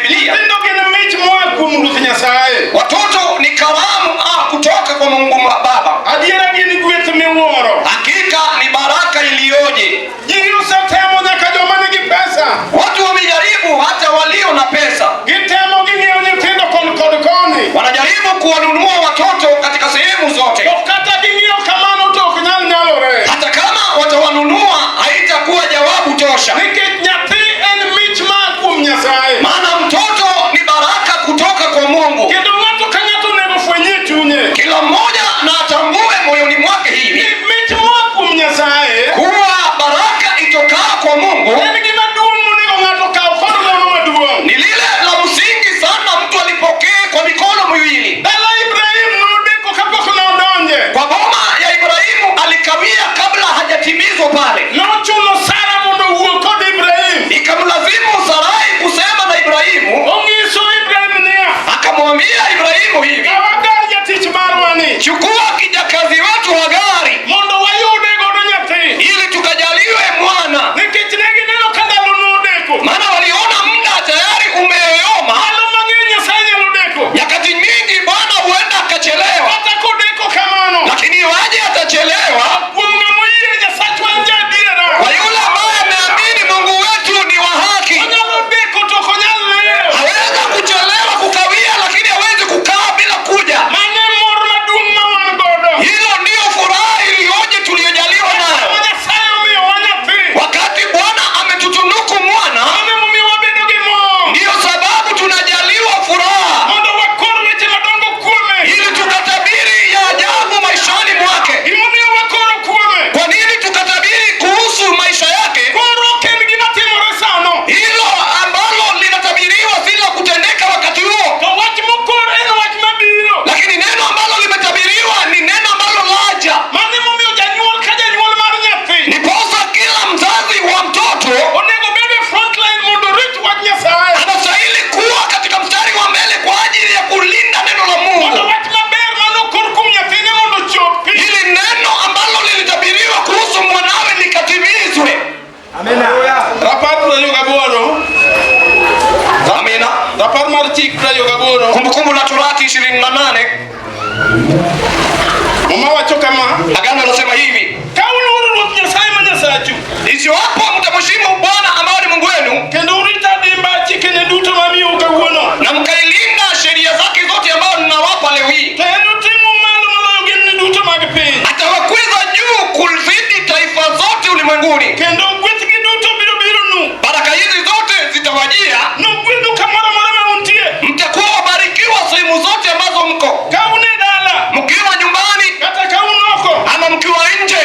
Biblia. Watoto ni karamu kutoka kwa Mungu Baba. Hakika ni baraka iliyoje. Watu wamejaribu hata walio na pesa. Wanajaribu kuwanunua watoto katika sehemu zote. Hata kama watawanunua haitakuwa jawabu tosha. Maana mtoto ni baraka kutoka kwa Mungu. Kila mmoja na atambue moyoni mwake hivi kuwa baraka itokaa kwa Mungu ni lile la msingi sana mtu alipokee kwa mikono miwili. Kwa boma ya Ibrahimu alikawia kabla hajatimizwa pale. Ikamlazimu Sarai kusema na Ibrahimu, akamwambia Ibrahimu hivi, chukua kijakazi wetu Hagari ili tukajaliwe mwana. Maana waliona muda tayari umeyoyoma. Nyakati nyingi Bwana huenda akachelewa, lakini waje atachelewa kwa yule ambaye ameamini Mungu wetu ni wa haki. Hawezi kuchelewa kukawia, lakini hawezi kukaa bila kuja. Hilo ndio furaha iliyoje tuliyojaliwa nayo. Wakati Bwana ametutunuku mwana, ndio sababu tunajaliwa furaha ili tukatabiri ya ajabu maishani mwake. Kwa nini tukatabiri kuhusu maisha yake? Hilo ambalo linatabiriwa sila kutendeka wakati huo, lakini neno ambalo limetabiriwa ni neno ambalo laja. Niposa kila mzazi wa mtoto anastahili kuwa katika mstari wa mbele kwa ajili ya kulinda neno la Mungu. Hili neno ambalo lilitabiriwa kuhusu mwanawe likatimizwe. Amina. Amina. Kumbukumbu la Torati 28. Agano linasema hivi, isiwapo mtamheshimu Bwana ambaye ni Mungu wenu na mkailinda sheria zake zote ambazo ninawapa leo hii, atawakweza juu kuzidi taifa zote ulimwenguni. Baraka hizi zote zitawajia, mtakuwa wabarikiwa sehemu zote ambazo mko, mkiwa nyumbani ama mkiwa nje.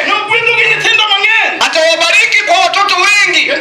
Atawabariki kwa watoto wengi.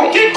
huyu